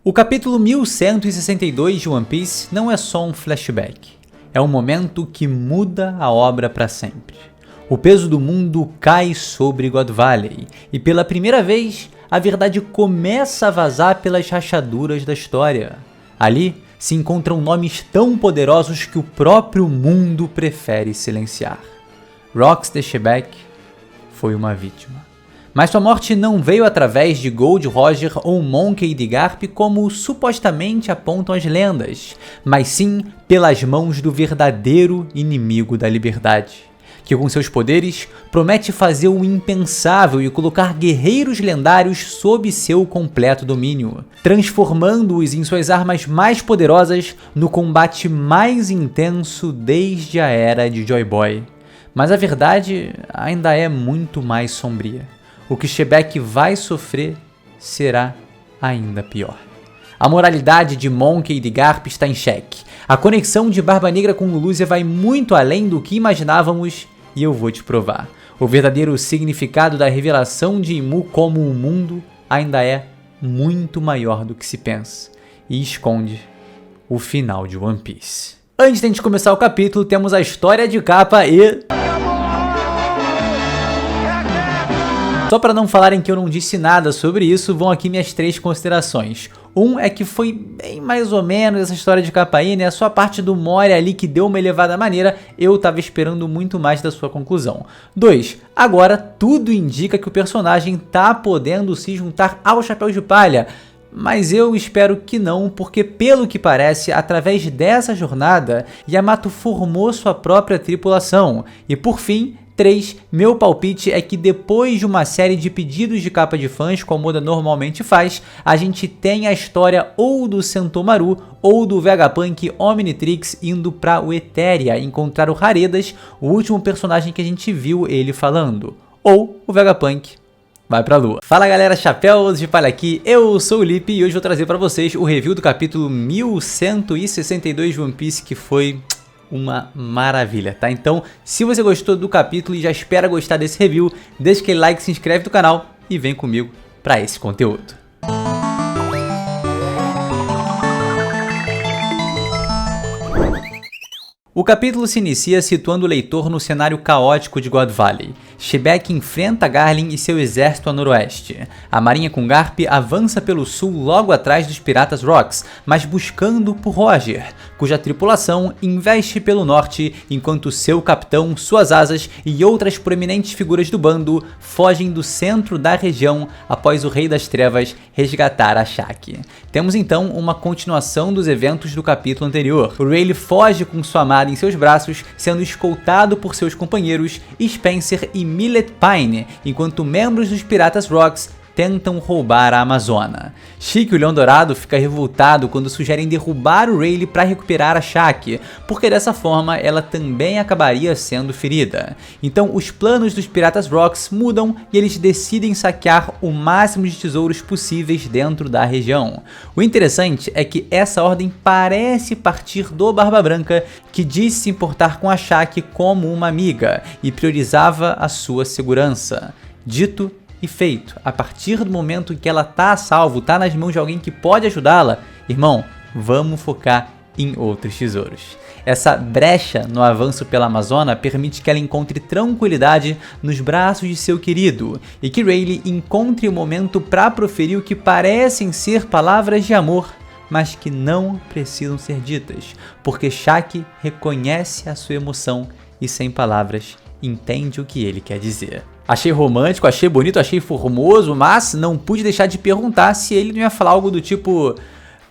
O capítulo 1162 de One Piece não é só um flashback, é um momento que muda a obra para sempre. O peso do mundo cai sobre God Valley e pela primeira vez a verdade começa a vazar pelas rachaduras da história. Ali se encontram nomes tão poderosos que o próprio mundo prefere silenciar. Rox the Shebeck foi uma vítima. Mas sua morte não veio através de Gold Roger ou Monkey D. Garp como supostamente apontam as lendas, mas sim pelas mãos do verdadeiro inimigo da liberdade, que com seus poderes promete fazer o impensável e colocar guerreiros lendários sob seu completo domínio, transformando-os em suas armas mais poderosas no combate mais intenso desde a era de Joy Boy. Mas a verdade ainda é muito mais sombria. O que Shebeck vai sofrer será ainda pior. A moralidade de Monkey D. Garp está em xeque. A conexão de Barba Negra com Lulusia vai muito além do que imaginávamos e eu vou te provar. O verdadeiro significado da revelação de Imu como o mundo ainda é muito maior do que se pensa e esconde o final de One Piece. Antes de a gente começar o capítulo, temos a história de capa e... Só para não falarem que eu não disse nada sobre isso, vão aqui minhas 3 considerações. Um é que foi bem mais ou menos essa história de capa aí, né? Só a parte do Moria ali que deu uma elevada maneira, eu tava esperando muito mais da sua conclusão. 2. Agora tudo indica que o personagem tá podendo se juntar ao Chapéu de Palha, mas eu espero que não, porque pelo que parece, através dessa jornada, Yamato formou sua própria tripulação. E por fim... 3. Meu palpite é que depois de uma série de pedidos de capa de fãs, como Oda normalmente faz, a gente tem a história ou do Sentomaru ou do Vegapunk Omnitrix indo para o Eteria encontrar o Haredas, o último personagem que a gente viu ele falando, ou o Vegapunk vai pra lua. Fala galera, Chapéus de Palha aqui, eu sou o Lipe e hoje vou trazer para vocês o review do capítulo 1162 de One Piece, que foi... uma maravilha, tá? Então, se você gostou do capítulo e já espera gostar desse review, deixa aquele like, se inscreve no canal e vem comigo para esse conteúdo. O capítulo se inicia situando o leitor no cenário caótico de God Valley. Shebeck enfrenta Garlin e seu exército a noroeste. A marinha com Garp avança pelo sul logo atrás dos piratas Rox, mas buscando por Roger, cuja tripulação investe pelo norte, enquanto seu capitão, suas asas e outras proeminentes figuras do bando fogem do centro da região após o Rei das Trevas resgatar a Shaq. Temos então uma continuação dos eventos do capítulo anterior. O Rayleigh foge com sua amada em seus braços, sendo escoltado por seus companheiros Spencer e Millet Pine, enquanto membros dos Piratas Rox tentam roubar a Amazona. Chique, o Leão Dourado, fica revoltado quando sugerem derrubar o Rayleigh para recuperar a Shaq, porque dessa forma ela também acabaria sendo ferida. Então os planos dos Piratas Rox mudam e eles decidem saquear o máximo de tesouros possíveis dentro da região. O interessante é que essa ordem parece partir do Barba Branca, que disse se importar com a Shaq como uma amiga e priorizava a sua segurança. Dito e feito, a partir do momento em que ela tá a salvo, tá nas mãos de alguém que pode ajudá-la, irmão, vamos focar em outros tesouros. Essa brecha no avanço pela Amazônia permite que ela encontre tranquilidade nos braços de seu querido e que Rayleigh encontre o momento para proferir o que parecem ser palavras de amor, mas que não precisam ser ditas, porque Shaq reconhece a sua emoção e sem palavras entende o que ele quer dizer. Achei romântico, achei bonito, achei formoso, mas não pude deixar de perguntar se ele não ia falar algo do tipo: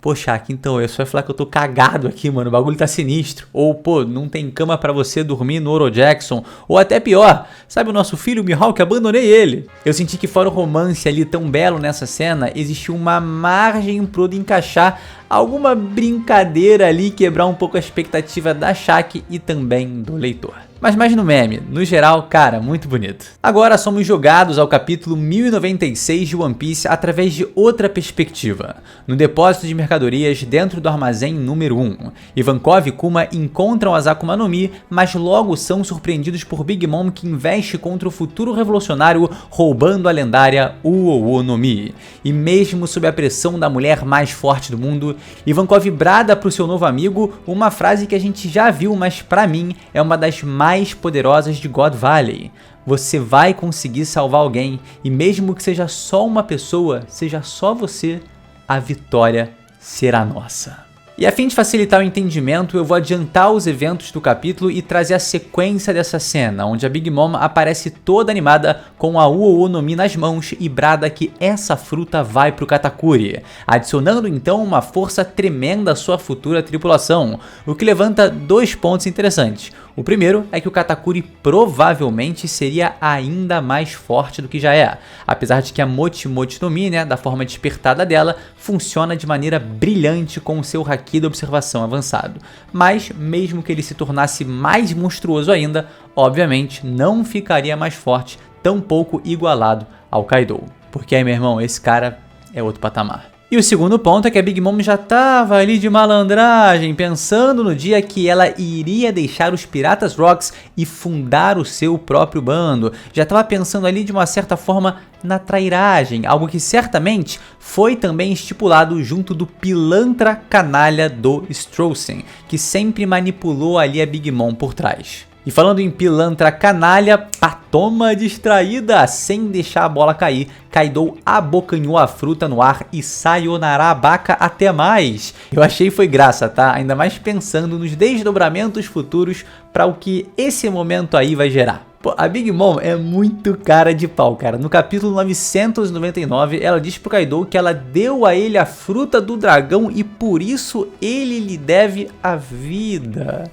pô, Shaq, então, eu só ia falar que eu tô cagado aqui, mano, o bagulho tá sinistro. Ou, pô, não tem cama pra você dormir no Oro Jackson. Ou até pior, sabe o nosso filho Mihawk, abandonei ele. Eu senti que fora o romance ali tão belo nessa cena, existia uma margem pro Oda encaixar alguma brincadeira ali, quebrar um pouco a expectativa da Shaq e também do leitor. Mas mais no meme, no geral, cara, muito bonito. Agora somos jogados ao capítulo 1096 de One Piece através de outra perspectiva. No depósito de mercadorias dentro do armazém número 1, Ivankov e Kuma encontram as Akuma no Mi, mas logo são surpreendidos por Big Mom, que investe contra o futuro revolucionário, roubando a lendária Uou no Mi. E mesmo sob a pressão da mulher mais forte do mundo, Ivankov brada para o seu novo amigo uma frase que a gente já viu, mas pra mim é uma das mais poderosas de God Valley. Você vai conseguir salvar alguém, e mesmo que seja só uma pessoa, seja só você, a vitória será nossa. E a fim de facilitar o entendimento, eu vou adiantar os eventos do capítulo e trazer a sequência dessa cena, onde a Big Mom aparece toda animada com a Uou no Mi nas mãos e brada que essa fruta vai pro Katakuri, adicionando então uma força tremenda à sua futura tripulação, o que levanta dois pontos interessantes. O primeiro é que o Katakuri provavelmente seria ainda mais forte do que já é, apesar de que a Mochi Mochi no Mi, da forma despertada dela, funciona de maneira brilhante com o seu haki da observação avançado. Mas, mesmo que ele se tornasse mais monstruoso ainda, obviamente não ficaria mais forte, tampouco igualado ao Kaido. Porque aí, meu irmão, esse cara é outro patamar. E o segundo ponto é que a Big Mom já tava ali de malandragem, pensando no dia que ela iria deixar os Piratas Rocks e fundar o seu próprio bando. Já tava pensando ali de uma certa forma na trairagem, algo que certamente foi também estipulado junto do pilantra canalha do Straussen, que sempre manipulou ali a Big Mom por trás. E falando em pilantra canalha, toma distraída, sem deixar a bola cair, Kaido abocanhou a fruta no ar e sayonara Baka até mais. Eu achei foi graça, tá? Ainda mais pensando nos desdobramentos futuros para o que esse momento aí vai gerar. Pô, a Big Mom é muito cara de pau, cara. No capítulo 999, ela diz pro Kaido que ela deu a ele a fruta do dragão e por isso ele lhe deve a vida.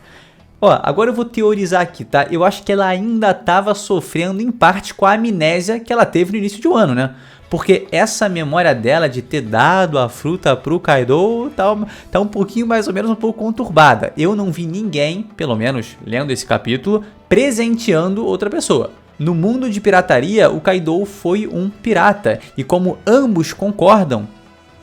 Ó, agora eu vou teorizar aqui, tá? Eu acho que ela ainda estava sofrendo em parte com a amnésia que ela teve no início do ano, né? Porque essa memória dela de ter dado a fruta pro Kaido tá um pouquinho, mais ou menos, um pouco conturbada. Eu não vi ninguém, pelo menos lendo esse capítulo, presenteando outra pessoa. No mundo de pirataria, o Kaido foi um pirata. E como ambos concordam,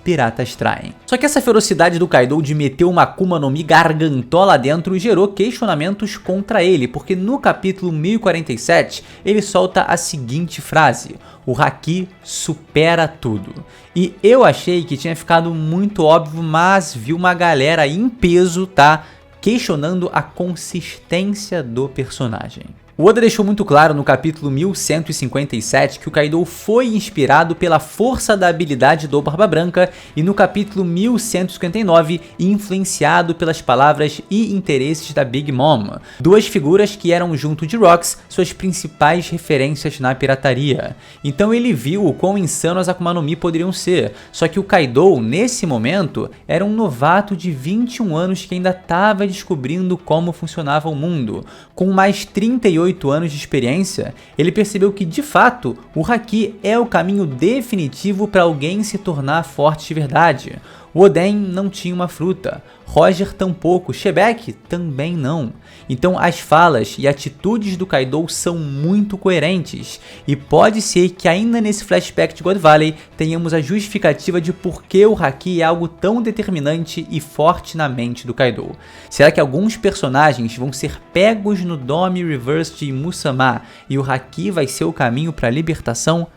piratas traem. Só que essa ferocidade do Kaido de meter uma Akuma no Mi gargantola dentro gerou questionamentos contra ele, porque no capítulo 1047 ele solta a seguinte frase: o haki supera tudo. E eu achei que tinha ficado muito óbvio, mas vi uma galera em peso, tá, questionando a consistência do personagem. O Oda deixou muito claro no capítulo 1157 que o Kaido foi inspirado pela força da habilidade do Barba Branca e no capítulo 1159 influenciado pelas palavras e interesses da Big Mom, duas figuras que eram junto de Rocks suas principais referências na pirataria. Então ele viu o quão insano as Akuma no Mi poderiam ser, só que o Kaido nesse momento era um novato de 21 anos que ainda estava descobrindo como funcionava o mundo. Com mais 38 anos de experiência, ele percebeu que de fato o haki é o caminho definitivo para alguém se tornar forte de verdade. O Oden não tinha uma fruta, Roger tampouco, Shebek também não. Então as falas e atitudes do Kaido são muito coerentes, e pode ser que ainda nesse flashback de God Valley tenhamos a justificativa de por que o haki é algo tão determinante e forte na mente do Kaido. Será que alguns personagens vão ser pegos no Dome Reverse de Musama e o haki vai ser o caminho para a libertação?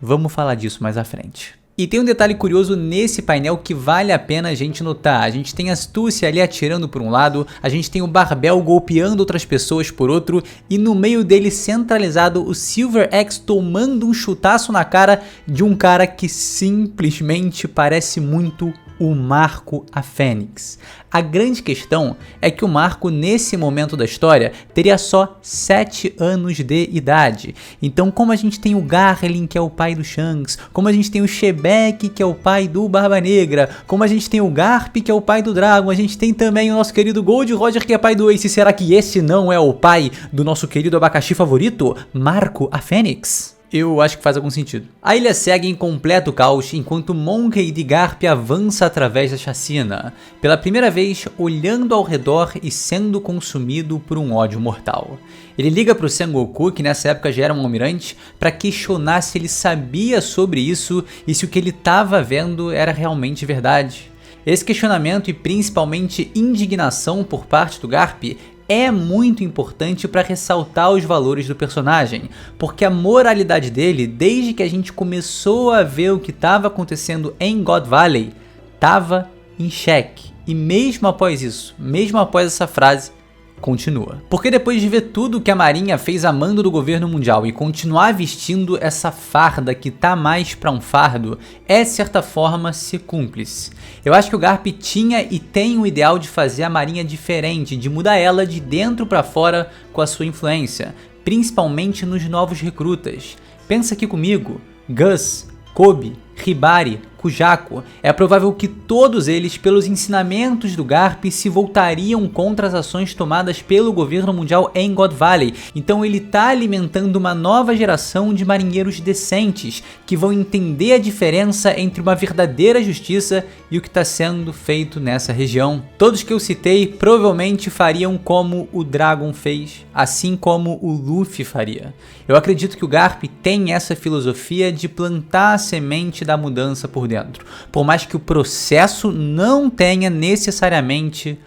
Vamos falar disso mais à frente. E tem um detalhe curioso nesse painel que vale a pena a gente notar. A gente tem a Astúcia ali atirando por um lado, a gente tem o Barbel golpeando outras pessoas por outro, e no meio dele centralizado o Silver Axe tomando um chutaço na cara de um cara que simplesmente parece muito o Marco a Fênix. A grande questão é que o Marco nesse momento da história teria só 7 anos de idade. Então como a gente tem o Garlin, que é o pai do Shanks, como a gente tem o Shebek, que é o pai do Barba Negra, como a gente tem o Garp, que é o pai do Dragon, a gente tem também o nosso querido Gold Roger, que é pai do Ace. Será que esse não é o pai do nosso querido abacaxi favorito, Marco a Fênix? Eu acho que faz algum sentido. A ilha segue em completo caos enquanto Monkey D. Garp avança através da chacina, pela primeira vez olhando ao redor e sendo consumido por um ódio mortal. Ele liga para o Sengoku, que nessa época já era um almirante, para questionar se ele sabia sobre isso e se o que ele estava vendo era realmente verdade. Esse questionamento e principalmente indignação por parte do Garp é muito importante para ressaltar os valores do personagem, porque a moralidade dele, desde que a gente começou a ver o que estava acontecendo em God Valley, estava em xeque. E mesmo após isso, mesmo após essa frase, continua. Porque depois de ver tudo que a Marinha fez a mando do governo mundial e continuar vestindo essa farda que tá mais pra um fardo, é de certa forma ser cúmplice. Eu acho que o Garp tinha e tem o ideal de fazer a Marinha diferente, de mudar ela de dentro pra fora com a sua influência, principalmente nos novos recrutas. Pensa aqui comigo, Gus, Kobe, Hibari, Kujako, é provável que todos eles, pelos ensinamentos do Garp, se voltariam contra as ações tomadas pelo governo mundial em God Valley. Então ele está alimentando uma nova geração de marinheiros decentes, que vão entender a diferença entre uma verdadeira justiça e o que está sendo feito nessa região. Todos que eu citei provavelmente fariam como o Dragon fez, assim como o Luffy faria. Eu acredito que o Garp tem essa filosofia de plantar a semente da mudança por dentro, por mais que o processo não tenha necessariamente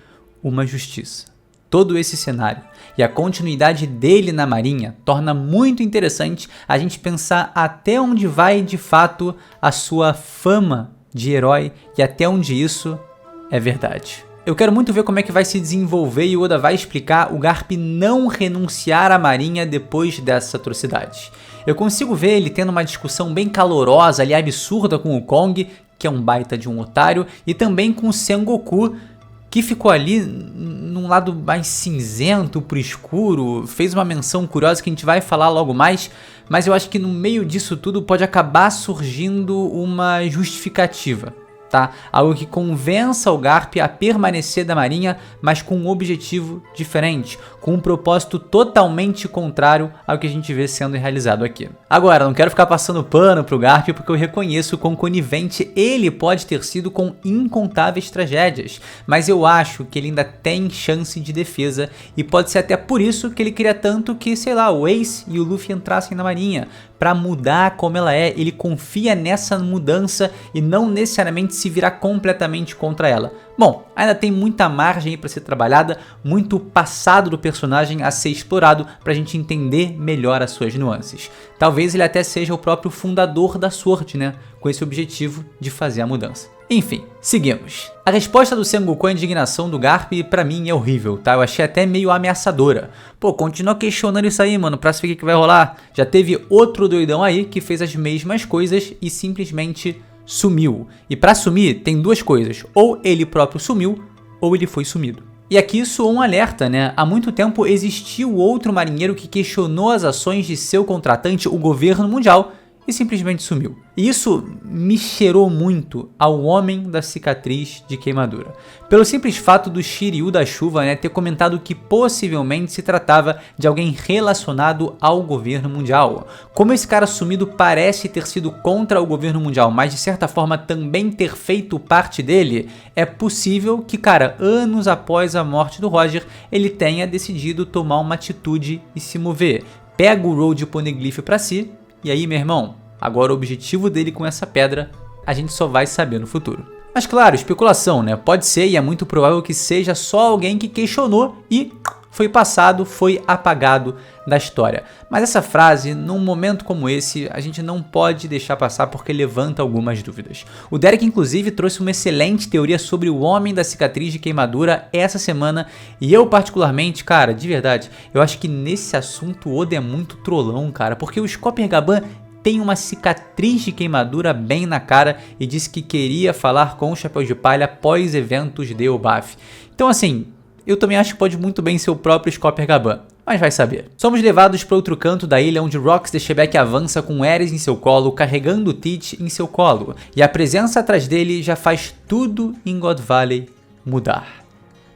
uma justiça. Todo esse cenário e a continuidade dele na Marinha torna muito interessante a gente pensar até onde vai de fato a sua fama de herói e até onde isso é verdade. Eu quero muito ver como é que vai se desenvolver e o Oda vai explicar o Garp não renunciar à Marinha depois dessa atrocidade. Eu consigo ver ele tendo uma discussão bem calorosa ali, absurda com o Kong, que é um baita de um otário, e também com o Sengoku, que ficou ali num lado mais cinzento pro escuro, fez uma menção curiosa que a gente vai falar logo mais, mas eu acho que no meio disso tudo pode acabar surgindo uma justificativa. Tá? Algo que convença o Garp a permanecer da Marinha, mas com um objetivo diferente, com um propósito totalmente contrário ao que a gente vê sendo realizado aqui. Agora, não quero ficar passando pano pro Garp, porque eu reconheço quão conivente ele pode ter sido com incontáveis tragédias, mas eu acho que ele ainda tem chance de defesa, e pode ser até por isso que ele queria tanto que, sei lá, o Ace e o Luffy entrassem na Marinha, para mudar como ela é. Ele confia nessa mudança e não necessariamente se virar completamente contra ela. Bom, ainda tem muita margem para ser trabalhada, muito passado do personagem a ser explorado para a gente entender melhor as suas nuances. Talvez ele até seja o próprio fundador da Sword, né? Com esse objetivo de fazer a mudança. Enfim, seguimos. A resposta do Sengoku à indignação do Garp pra mim é horrível, tá? Eu achei até meio ameaçadora. Pô, continua questionando isso aí, mano, pra saber o que vai rolar. Já teve outro doidão aí que fez as mesmas coisas e simplesmente sumiu. E pra sumir tem duas coisas, ou ele próprio sumiu, ou ele foi sumido. E aqui soou um alerta, né? Há muito tempo existiu outro marinheiro que questionou as ações de seu contratante, o governo mundial, e simplesmente sumiu. E isso me cheirou muito ao Homem da Cicatriz de Queimadura. Pelo simples fato do Shiryu da Chuva, né, ter comentado que possivelmente se tratava de alguém relacionado ao governo mundial. Como esse cara sumido parece ter sido contra o governo mundial, mas de certa forma também ter feito parte dele, é possível que, cara, anos após a morte do Roger, ele tenha decidido tomar uma atitude e se mover. Pega o Road Poneglyph pra si. E aí, meu irmão, agora o objetivo dele com essa pedra, a gente só vai saber no futuro. Mas claro, especulação, né? Pode ser e é muito provável que seja só alguém que questionou e foi passado, foi apagado da história. Mas essa frase, num momento como esse, a gente não pode deixar passar porque levanta algumas dúvidas. O Derek, inclusive, trouxe uma excelente teoria sobre o Homem da Cicatriz de Queimadura essa semana. E eu, particularmente, cara, de verdade, eu acho que nesse assunto o Oda é muito trollão, cara. Porque o Scopper Gaban tem uma cicatriz de queimadura bem na cara e disse que queria falar com o Chapéu de Palha após eventos de Elbaf. Então, assim, eu também acho que pode muito bem ser o próprio Scopper Gaban, mas vai saber. Somos levados para outro canto da ilha, onde Rox de Shebeck avança com Ares em seu colo, carregando Teach em seu colo, e a presença atrás dele já faz tudo em God Valley mudar.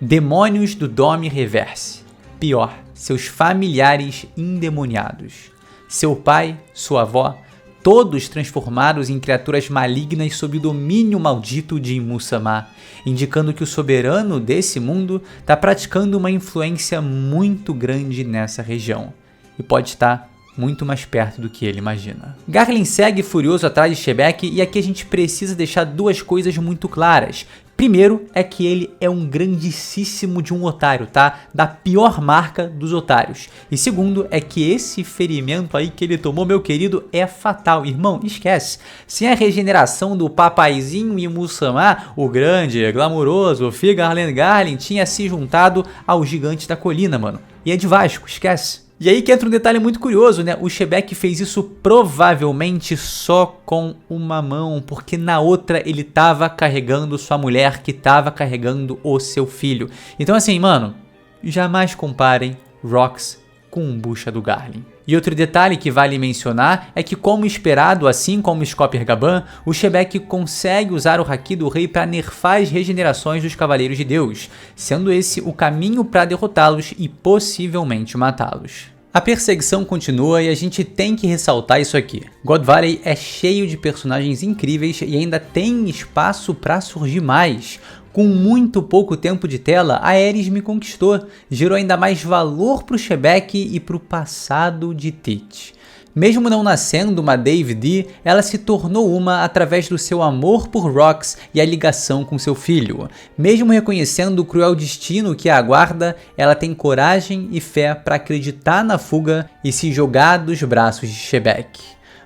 Demônios do Dome Reverse. Pior, seus familiares endemoniados. seu pai, sua avó, todos transformados em criaturas malignas sob o domínio maldito de Musamá, indicando que o soberano desse mundo está praticando uma influência muito grande nessa região e pode estar muito mais perto do que ele imagina. Garlin segue furioso atrás de Shebeck e aqui a gente precisa deixar duas coisas muito claras. Primeiro é que ele é um grandíssimo de um otário, tá? Da pior marca dos otários. E segundo é que esse ferimento aí que ele tomou, meu querido, é fatal. Irmão, esquece. Sem a regeneração do papaizinho e Musamá, o grande, glamouroso Figarland Garlin tinha se juntado ao gigante da colina, mano. E é de Vasco, esquece. E aí que entra um detalhe muito curioso, né? O Shebeck fez isso provavelmente só com uma mão, porque na outra ele tava carregando sua mulher, que tava carregando o seu filho. Então assim, mano, jamais comparem Rox com um bucha do Garlin. E outro detalhe que vale mencionar é que, como esperado, assim como Scopper Gaban, o Shebeck consegue usar o Haki do Rei para nerfar as regenerações dos Cavaleiros de Deus, sendo esse o caminho para derrotá-los e possivelmente matá-los. A perseguição continua e a gente tem que ressaltar isso aqui. God Valley é cheio de personagens incríveis e ainda tem espaço para surgir mais. Com muito pouco tempo de tela, a Aerys me conquistou, gerou ainda mais valor para o Shebeck e para o passado de Tite. Mesmo não nascendo uma Dave D, ela se tornou uma através do seu amor por Rox e a ligação com seu filho. Mesmo reconhecendo o cruel destino que a aguarda, ela tem coragem e fé para acreditar na fuga e se jogar dos braços de Shebeck.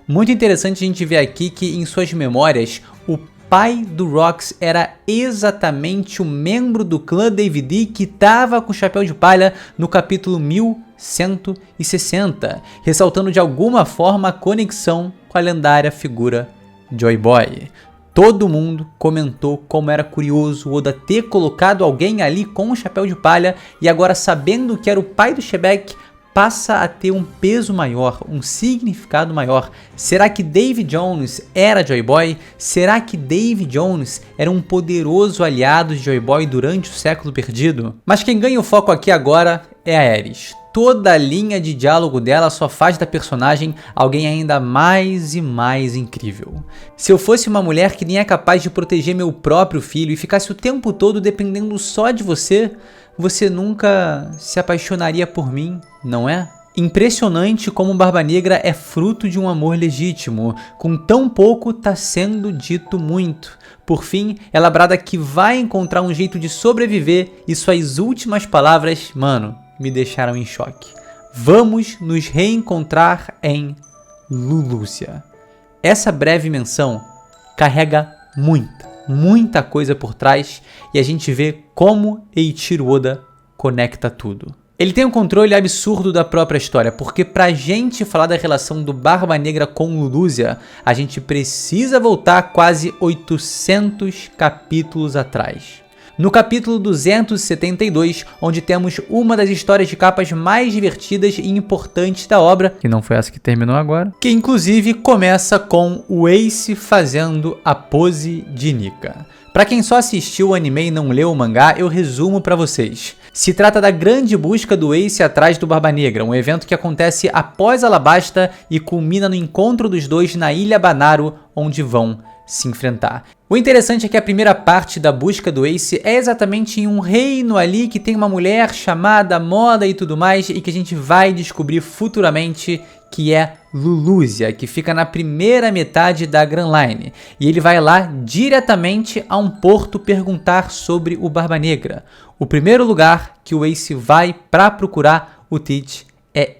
Muito interessante a gente ver aqui que em suas memórias, o pai do Rox era exatamente o membro do clã Dave D que estava com o chapéu de palha no capítulo 1160, ressaltando de alguma forma a conexão com a lendária figura Joy Boy. Todo mundo comentou como era curioso o Oda ter colocado alguém ali com o chapéu de palha e agora, sabendo que era o pai do Shebeck, passa a ter um peso maior, um significado maior. Será que Davy Jones era Joy Boy? Será que Davy Jones era um poderoso aliado de Joy Boy durante o século perdido? Mas quem ganha o foco aqui agora é a Aerys. Toda a linha de diálogo dela só faz da personagem alguém ainda mais e mais incrível. Se eu fosse uma mulher que nem é capaz de proteger meu próprio filho e ficasse o tempo todo dependendo só de você, você nunca se apaixonaria por mim, não é? Impressionante como Barba Negra é fruto de um amor legítimo. Com tão pouco tá sendo dito muito. Por fim, ela brada que vai encontrar um jeito de sobreviver e suas últimas palavras, mano, me deixaram em choque. Vamos nos reencontrar em Lulúcia. Essa breve menção carrega muita coisa por trás e a gente vê como Eiichiro Oda conecta tudo. Ele tem um controle absurdo da própria história, porque pra gente falar da relação do Barba Negra com Lulúcia, a gente precisa voltar quase 800 capítulos atrás. No capítulo 272, onde temos uma das histórias de capas mais divertidas e importantes da obra, que não foi essa que terminou agora, que inclusive começa com o Ace fazendo a pose de Nika. Pra quem só assistiu o anime e não leu o mangá, eu resumo pra vocês. Se trata da grande busca do Ace atrás do Barba Negra, um evento que acontece após Alabasta e culmina no encontro dos dois na Ilha Banaru, onde vão se enfrentar. O interessante é que a primeira parte da busca do Ace é exatamente em um reino ali que tem uma mulher chamada Moda e tudo mais, e que a gente vai descobrir futuramente que é Lulúcia, que fica na primeira metade da Grand Line. E ele vai lá diretamente a um porto perguntar sobre o Barba Negra. O primeiro lugar que o Ace vai para procurar o Tite é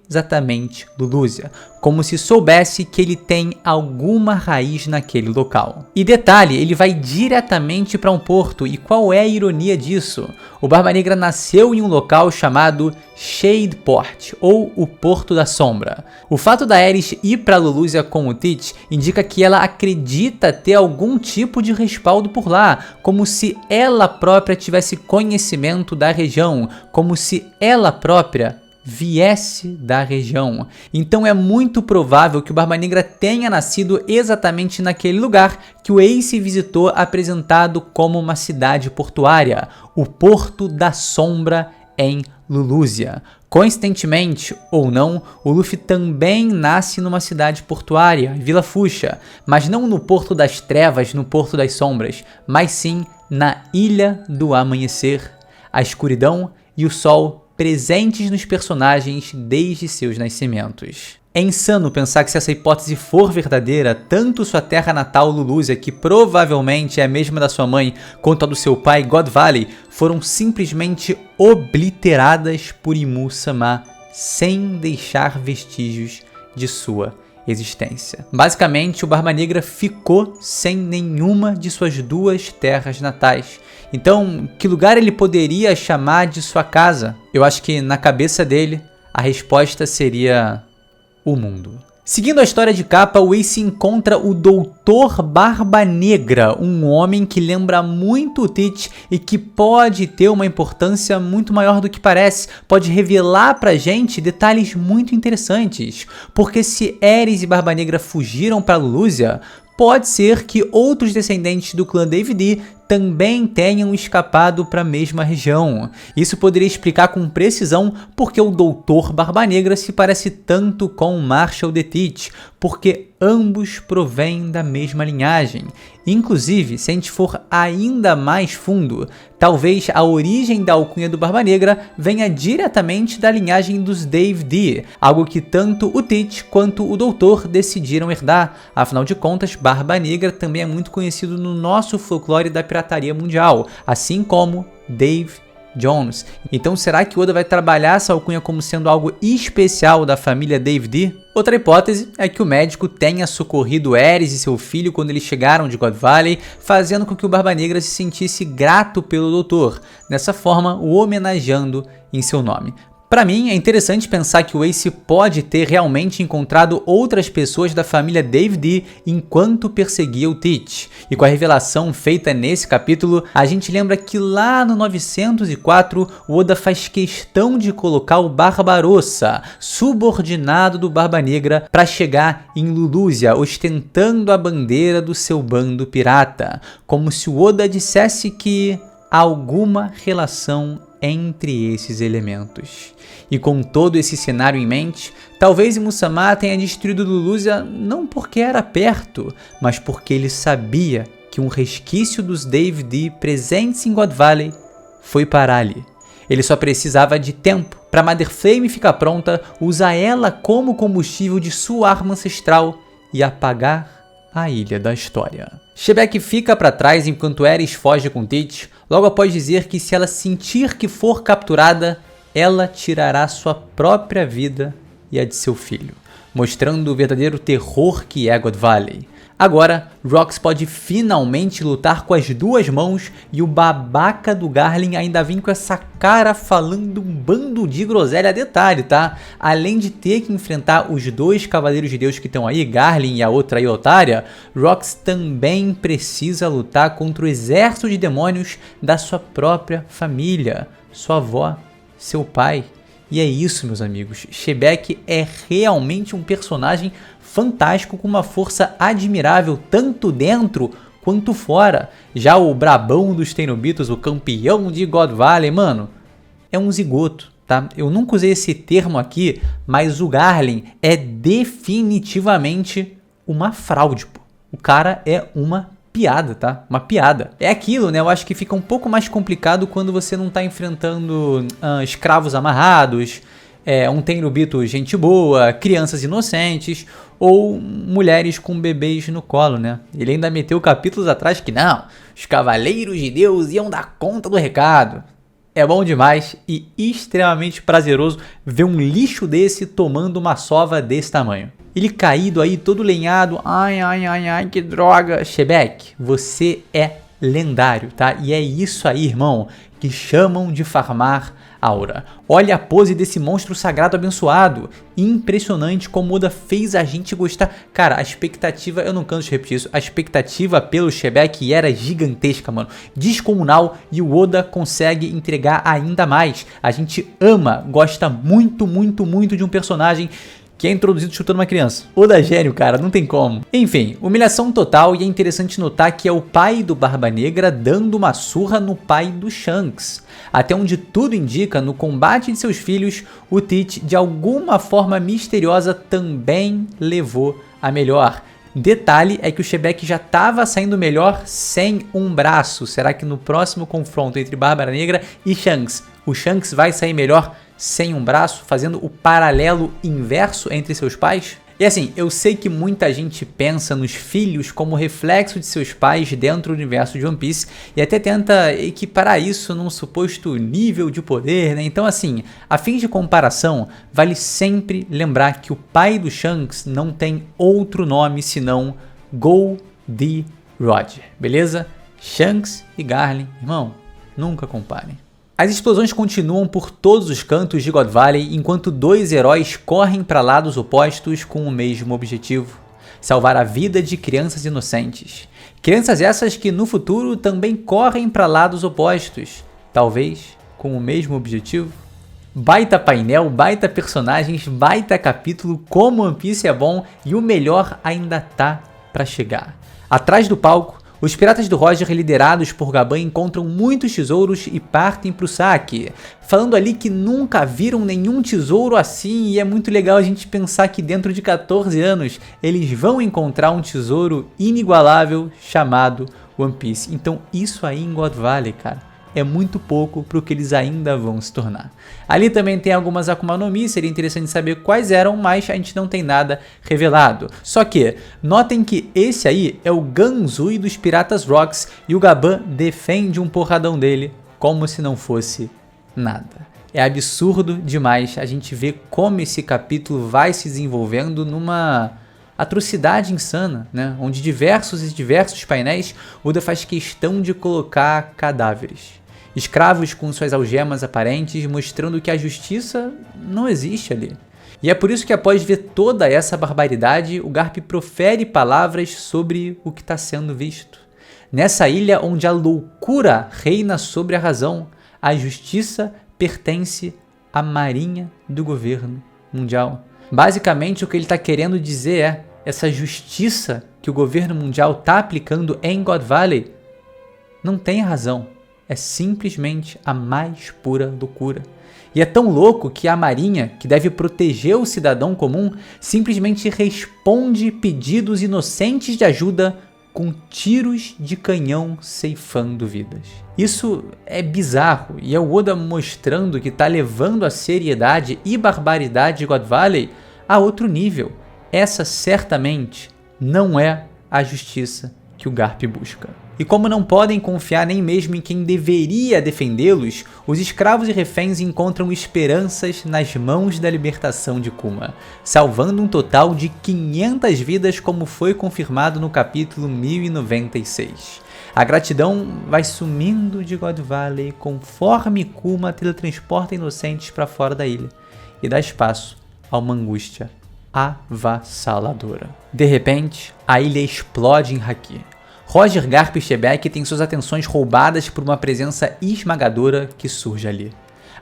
exatamente Lulúcia, como se soubesse que ele tem alguma raiz naquele local. E detalhe, ele vai diretamente para um porto, e qual é a ironia disso? O Barba Negra nasceu em um local chamado Shadeport, ou o Porto da Sombra. O fato da Aerys ir para Lulúcia com o Tite indica que ela acredita ter algum tipo de respaldo por lá, como se ela própria tivesse conhecimento da região, como se ela própria viesse da região. Então é muito provável que o Barba Negra tenha nascido exatamente naquele lugar que o Ace visitou, apresentado como uma cidade portuária, o Porto da Sombra em Lulúcia. Coincidentemente ou não, o Luffy também nasce numa cidade portuária, Vila Fucha, mas não no Porto das Trevas, no Porto das Sombras, mas sim na Ilha do Amanhecer. A escuridão e o sol presentes nos personagens desde seus nascimentos. É insano pensar que se essa hipótese for verdadeira, tanto sua terra natal Lulusia, que provavelmente é a mesma da sua mãe, quanto a do seu pai God Valley, foram simplesmente obliteradas por Imu-sama, sem deixar vestígios de sua existência. Basicamente, o Barba Negra ficou sem nenhuma de suas 2 terras natais. Então, que lugar ele poderia chamar de sua casa? Eu acho que na cabeça dele, a resposta seria o mundo. Seguindo a história de capa, o Ace encontra o Doutor Barba Negra, um homem que lembra muito o Teach e que pode ter uma importância muito maior do que parece, pode revelar pra gente detalhes muito interessantes, porque se Ares e Barba Negra fugiram para Lulusia, pode ser que outros descendentes do clã Dave também tenham escapado para a mesma região. Isso poderia explicar com precisão porque o Doutor Barba Negra se parece tanto com Marshall the Teach, porque ambos provêm da mesma linhagem. Inclusive, se a gente for ainda mais fundo, talvez a origem da alcunha do Barba Negra venha diretamente da linhagem dos Dave D, algo que tanto o Teach quanto o Doutor decidiram herdar. Afinal de contas, Barba Negra também é muito conhecido no nosso folclore da pirataria mundial, assim como Dave Jones. Então será que Oda vai trabalhar essa alcunha como sendo algo especial da família Dave D? Outra hipótese é que o médico tenha socorrido Ares e seu filho quando eles chegaram de God Valley, fazendo com que o Barba Negra se sentisse grato pelo doutor, dessa forma o homenageando em seu nome. Para mim, é interessante pensar que o Ace pode ter realmente encontrado outras pessoas da família Dave D enquanto perseguia o Teach. E com a revelação feita nesse capítulo, a gente lembra que lá no 904, o Oda faz questão de colocar o Barbarossa, subordinado do Barba Negra, para chegar em Lulusia, ostentando a bandeira do seu bando pirata, como se o Oda dissesse que há alguma relação entre esses elementos. E com todo esse cenário em mente, talvez Imu-sama tenha destruído Lulusia não porque era perto, mas porque ele sabia que um resquício dos Dave D presentes em God Valley foi parar ali. Ele só precisava de tempo para Mother Flame ficar pronta, usar ela como combustível de sua arma ancestral e apagar a Ilha da História. Shebeck fica para trás enquanto Ares foge com Teach, logo após dizer que se ela sentir que for capturada, ela tirará sua própria vida e a de seu filho, mostrando o verdadeiro terror que é God Valley. Agora, Rox pode finalmente lutar com as 2 mãos e o babaca do Garlin ainda vem com essa cara falando um bando de groselha. Detalhe, tá? Além de ter que enfrentar os 2 Cavaleiros de Deus que estão aí, Garlin e a outra aí, Otária, Rox também precisa lutar contra o exército de demônios da sua própria família, sua avó, seu pai. E é isso, meus amigos, Shebeck é realmente um personagem fantástico com uma força admirável tanto dentro quanto fora. Já o brabão dos Tennobitos, o campeão de God Valley, mano, é um zigoto, tá? Eu nunca usei esse termo aqui, mas o Garlin é definitivamente uma fraude, pô. O cara é uma piada, tá? Uma piada. É aquilo, né? Eu acho que fica um pouco mais complicado quando você não tá enfrentando escravos amarrados, um Tenryubito gente boa, crianças inocentes ou mulheres com bebês no colo, né? Ele ainda meteu capítulos atrás que não, os Cavaleiros de Deus iam dar conta do recado. É bom demais e extremamente prazeroso ver um lixo desse tomando uma sova desse tamanho. Ele caído aí, todo lenhado. Ai, que droga. Shebeck, você é lendário, tá? E é isso aí, irmão, que chamam de farmar aura. Olha a pose desse monstro sagrado abençoado. Impressionante como Oda fez a gente gostar. Cara, a expectativa, eu não canso de repetir isso, a expectativa pelo Shebeck era gigantesca, mano. Descomunal, e o Oda consegue entregar ainda mais. A gente ama, gosta muito de um personagem que é introduzido chutando uma criança. Oda gênio, cara, não tem como. Enfim, humilhação total, e é interessante notar que é o pai do Barba Negra dando uma surra no pai do Shanks. Até onde tudo indica, no combate de seus filhos, o Teach de alguma forma misteriosa também levou a melhor. Detalhe é que o Shebeck já estava saindo melhor sem um braço. Será que no próximo confronto entre Barba Negra e Shanks, o Shanks vai sair melhor sem um braço, fazendo o paralelo inverso entre seus pais? E assim, eu sei que muita gente pensa nos filhos como reflexo de seus pais dentro do universo de One Piece e até tenta equiparar isso num suposto nível de poder, né? Então assim, a fim de comparação, vale sempre lembrar que o pai do Shanks não tem outro nome senão Gol-D Roger, beleza? Shanks e Garlin, irmão, nunca comparem. As explosões continuam por todos os cantos de God Valley enquanto dois heróis correm para lados opostos com o mesmo objetivo: salvar a vida de crianças inocentes. Crianças essas que no futuro também correm para lados opostos, talvez com o mesmo objetivo. Baita painel, baita personagens, baita capítulo, como One Piece é bom e o melhor ainda tá para chegar. Atrás do palco, os piratas do Roger, liderados por Gaban, encontram muitos tesouros e partem para o saque, falando ali que nunca viram nenhum tesouro assim, e é muito legal a gente pensar que dentro de 14 anos eles vão encontrar um tesouro inigualável chamado One Piece. Então isso aí em God Valley, cara, é muito pouco para o que eles ainda vão se tornar. Ali também tem algumas Akuma no Mi, seria interessante saber quais eram, mas a gente não tem nada revelado. Só que, notem que esse aí é o Ganzui dos Piratas Rocks e o Gaban defende um porradão dele como se não fosse nada. É absurdo demais a gente ver como esse capítulo vai se desenvolvendo numa atrocidade insana, né? Onde diversos painéis Oda faz questão de colocar cadáveres. Escravos com suas algemas aparentes, mostrando que a justiça não existe ali. E é por isso que após ver toda essa barbaridade, o Garp profere palavras sobre o que está sendo visto. Nessa ilha onde a loucura reina sobre a razão, a justiça pertence à marinha do governo mundial. Basicamente o que ele está querendo dizer é: essa justiça que o governo mundial está aplicando em God Valley não tem razão. É simplesmente a mais pura loucura. E é tão louco que a marinha, que deve proteger o cidadão comum, simplesmente responde pedidos inocentes de ajuda com tiros de canhão ceifando vidas. Isso é bizarro, e é o Oda mostrando que está levando a seriedade e barbaridade de God Valley a outro nível. Essa certamente não é a justiça que o Garp busca. E como não podem confiar nem mesmo em quem deveria defendê-los, os escravos e reféns encontram esperanças nas mãos da libertação de Kuma, salvando um total de 500 vidas, como foi confirmado no capítulo 1096. A gratidão vai sumindo de God Valley conforme Kuma teletransporta inocentes para fora da ilha e dá espaço a uma angústia avassaladora. De repente, a ilha explode em Haki. Roger, Garp e Shebeck têm suas atenções roubadas por uma presença esmagadora que surge ali.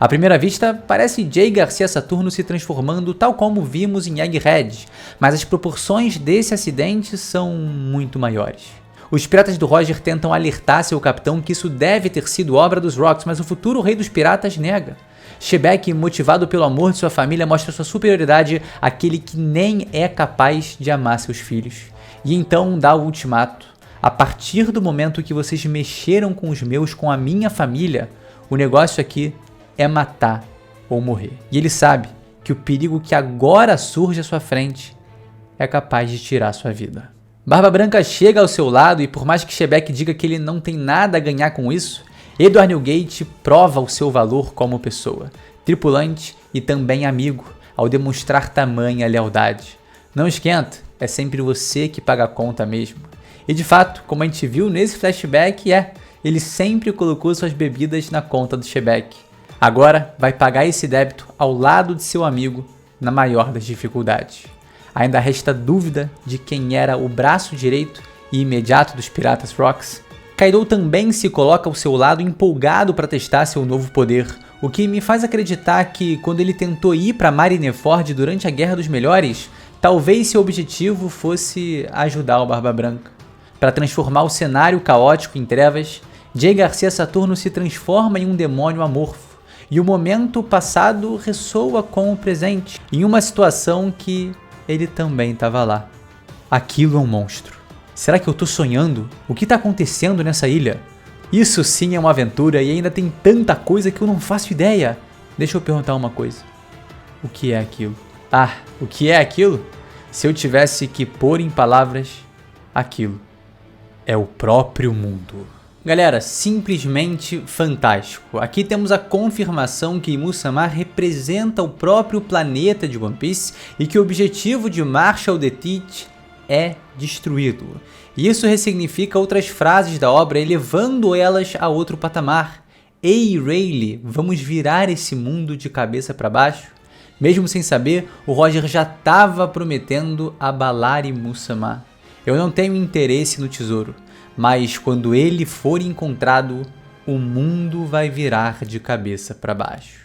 À primeira vista, parece Jay Garcia Saturno se transformando tal como vimos em Egghead, mas as proporções desse acidente são muito maiores. Os piratas do Roger tentam alertar seu capitão que isso deve ter sido obra dos Rocks, mas o futuro rei dos piratas nega. Shebeck, motivado pelo amor de sua família, mostra sua superioridade àquele que nem é capaz de amar seus filhos. E então dá o ultimato: a partir do momento que vocês mexeram com os meus, com a minha família, o negócio aqui é matar ou morrer. E ele sabe que o perigo que agora surge à sua frente é capaz de tirar sua vida. Barba Branca chega ao seu lado e, por mais que Shebeck diga que ele não tem nada a ganhar com isso, Edward Newgate prova o seu valor como pessoa, tripulante e também amigo, ao demonstrar tamanha lealdade. Não esquenta, é sempre você que paga a conta mesmo. E de fato, como a gente viu nesse flashback, ele sempre colocou suas bebidas na conta do Shebeck. Agora vai pagar esse débito ao lado de seu amigo na maior das dificuldades. Ainda resta dúvida de quem era o braço direito e imediato dos Piratas Rocks. Kaido também se coloca ao seu lado empolgado para testar seu novo poder, o que me faz acreditar que quando ele tentou ir para Marineford durante a Guerra dos Melhores, talvez seu objetivo fosse ajudar o Barba Branca. Para transformar o cenário caótico em trevas, J. Garcia Saturno se transforma em um demônio amorfo, e o momento passado ressoa com o presente, em uma situação que ele também estava lá. Aquilo é um monstro. Será que eu tô sonhando? O que tá acontecendo nessa ilha? Isso sim é uma aventura e ainda tem tanta coisa que eu não faço ideia. Deixa eu perguntar uma coisa. O que é aquilo? Ah, o que é aquilo? Se eu tivesse que pôr em palavras, aquilo é o próprio mundo. Galera, simplesmente fantástico. Aqui temos a confirmação que Imu-sama representa o próprio planeta de One Piece e que o objetivo de Marshall the Teach é destruído. E isso ressignifica outras frases da obra, elevando elas a outro patamar. Ei, Rayleigh, vamos virar esse mundo de cabeça para baixo? Mesmo sem saber, o Roger já estava prometendo abalar Imu-sama. Eu não tenho interesse no tesouro, mas quando ele for encontrado, o mundo vai virar de cabeça para baixo.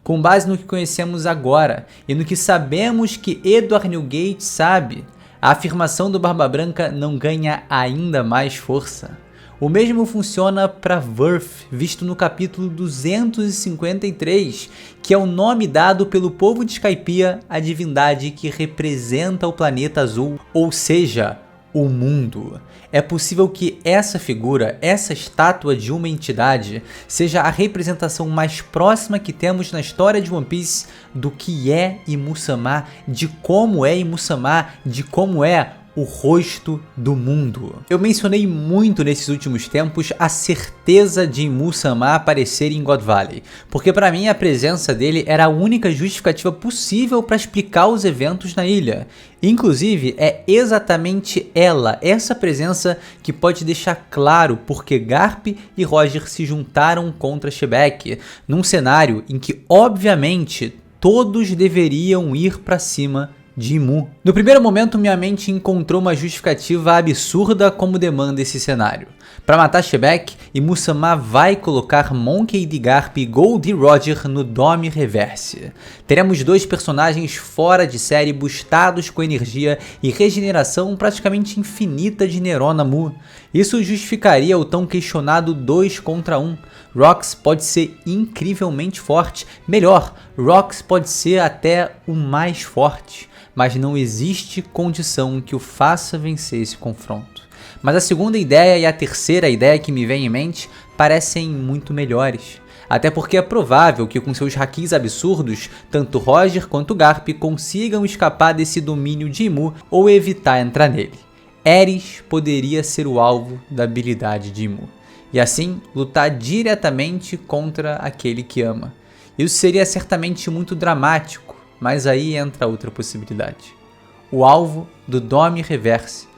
Com base no que conhecemos agora e no que sabemos que Edward Newgate sabe, a afirmação do Barba Branca não ganha ainda mais força. O mesmo funciona para Worth, visto no capítulo 253, que é o nome dado pelo povo de Skypiea à divindade que representa o planeta azul, ou seja, o mundo. É possível que essa figura, essa estátua de uma entidade, seja a representação mais próxima que temos na história de One Piece do que é Imu-sama, de como é Imu-sama, de como é o rosto do mundo. Eu mencionei muito nesses últimos tempos a certeza de Imu-sama aparecer em God Valley, porque para mim a presença dele era a única justificativa possível para explicar os eventos na ilha. Inclusive, é exatamente ela, essa presença, que pode deixar claro porque Garp e Roger se juntaram contra Shebek, num cenário em que, obviamente, todos deveriam ir para cima de Imu. No primeiro momento, minha mente encontrou uma justificativa absurda como demanda esse cenário. Para matar Shebek, Imu-sama vai colocar Monkey D. Garp e Gold D. Roger no Dome Reverse. Teremos dois personagens fora de série, bustados com energia e regeneração praticamente infinita de Neurona Mu. Isso justificaria o tão questionado 2 contra 1. Rox pode ser incrivelmente forte, melhor, Rox pode ser até o mais forte, mas não existe condição que o faça vencer esse confronto. Mas a segunda ideia e a terceira ideia que me vem em mente parecem muito melhores. Até porque é provável que com seus hakis absurdos, tanto Roger quanto Garp consigam escapar desse domínio de Imu ou evitar entrar nele. Ares poderia ser o alvo da habilidade de Imu, e assim lutar diretamente contra aquele que ama. Isso seria certamente muito dramático, mas aí entra outra possibilidade. O alvo do Dome Reverse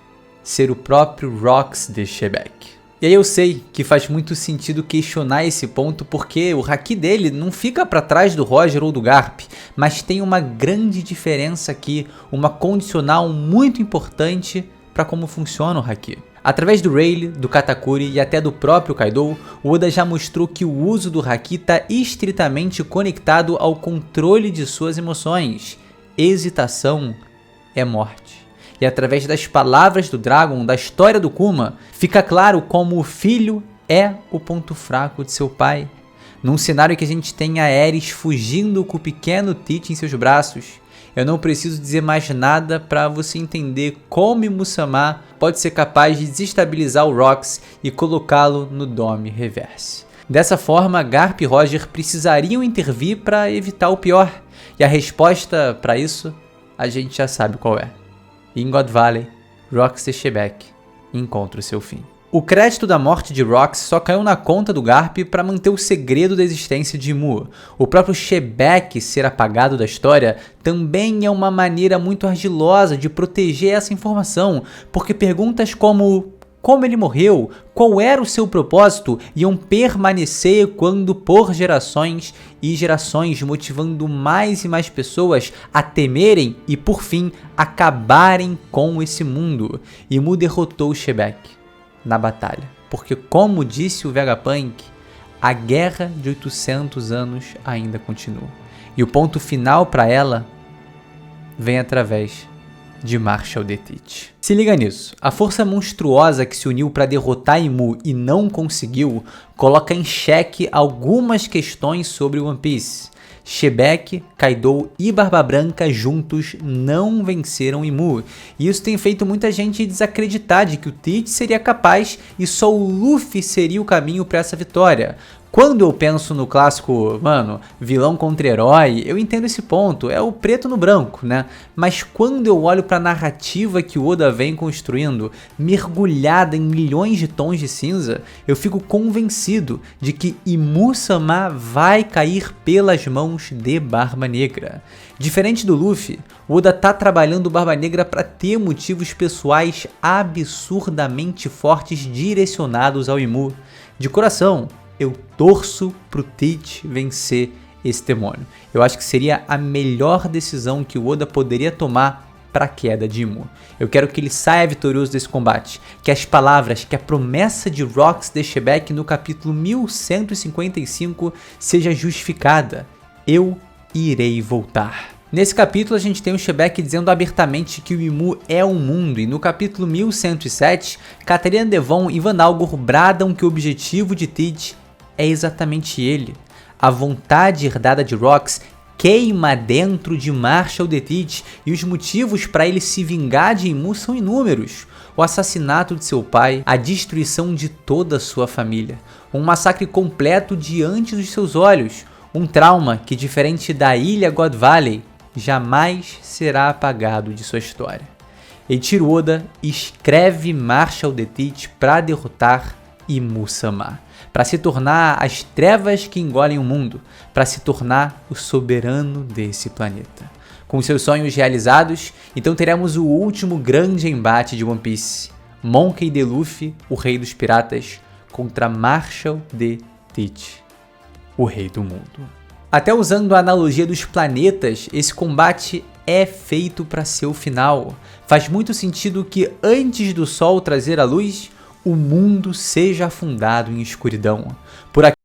ser o próprio Rox de Shebek. E aí eu sei que faz muito sentido questionar esse ponto porque o haki dele não fica para trás do Roger ou do Garp, mas tem uma grande diferença aqui, uma condicional muito importante para como funciona o haki. Através do Rayleigh, do Katakuri e até do próprio Kaido, o Oda já mostrou que o uso do haki está estritamente conectado ao controle de suas emoções. Hesitação é morte. E através das palavras do Dragon, da história do Kuma, fica claro como o filho é o ponto fraco de seu pai. Num cenário que a gente tem a Ares fugindo com o pequeno Tite em seus braços, eu não preciso dizer mais nada para você entender como Imu-sama pode ser capaz de desestabilizar o Rox e colocá-lo no Dome Reverse. Dessa forma, Garp e Roger precisariam intervir para evitar o pior, e a resposta para isso a gente já sabe qual é. Em God Valley, Rox e Shebek encontram seu fim. O crédito da morte de Rox só caiu na conta do Garp para manter o segredo da existência de Imu. O próprio Shebek ser apagado da história também é uma maneira muito ardilosa de proteger essa informação, porque perguntas como ele morreu, qual era o seu propósito, iam permanecer quando por gerações e gerações, motivando mais e mais pessoas a temerem e por fim acabarem com esse mundo. Imu derrotou Shebek na batalha, porque como disse o Vegapunk, a Guerra de 800 anos ainda continua. E o ponto final para ela vem através de Marshal de Tit. Se liga nisso, a força monstruosa que se uniu para derrotar Imu e não conseguiu, coloca em xeque algumas questões sobre One Piece. Xebec, Kaido e Barba Branca juntos não venceram Imu, e isso tem feito muita gente desacreditar de que o Tit seria capaz e só o Luffy seria o caminho para essa vitória. Quando eu penso no clássico, vilão contra herói, eu entendo esse ponto, é o preto no branco, né? Mas quando eu olho para a narrativa que o Oda vem construindo, mergulhada em milhões de tons de cinza, eu fico convencido de que Imu-sama vai cair pelas mãos de Barba Negra. Diferente do Luffy, o Oda tá trabalhando Barba Negra para ter motivos pessoais absurdamente fortes direcionados ao Imu. De coração, eu torço pro Tit vencer esse demônio. Eu acho que seria a melhor decisão que o Oda poderia tomar para a queda de Imu. Eu quero que ele saia vitorioso desse combate, que as palavras, que a promessa de Rocks de Xebec no capítulo 1155 seja justificada. Eu irei voltar. Nesse capítulo a gente tem o Xebec dizendo abertamente que o Imu é um mundo, e no capítulo 1107, Catarina Devon e Van Algor bradam que o objetivo de Tit é exatamente ele. A vontade herdada de Rocks queima dentro de Marshal de Tit, e os motivos para ele se vingar de Imu são inúmeros. O assassinato de seu pai, a destruição de toda a sua família, um massacre completo diante dos seus olhos, um trauma que, diferente da ilha God Valley, jamais será apagado de sua história. Eiichiro Oda escreve Marshal de Tit para derrotar Imu-sama, para se tornar as trevas que engolem o mundo, para se tornar o soberano desse planeta. Com seus sonhos realizados, então teremos o último grande embate de One Piece: Monkey D. Luffy, o rei dos piratas, contra Marshal de Tit, o rei do mundo. Até usando a analogia dos planetas, esse combate é feito para ser o final. Faz muito sentido que antes do sol trazer a luz, o mundo seja afundado em escuridão. Por aqui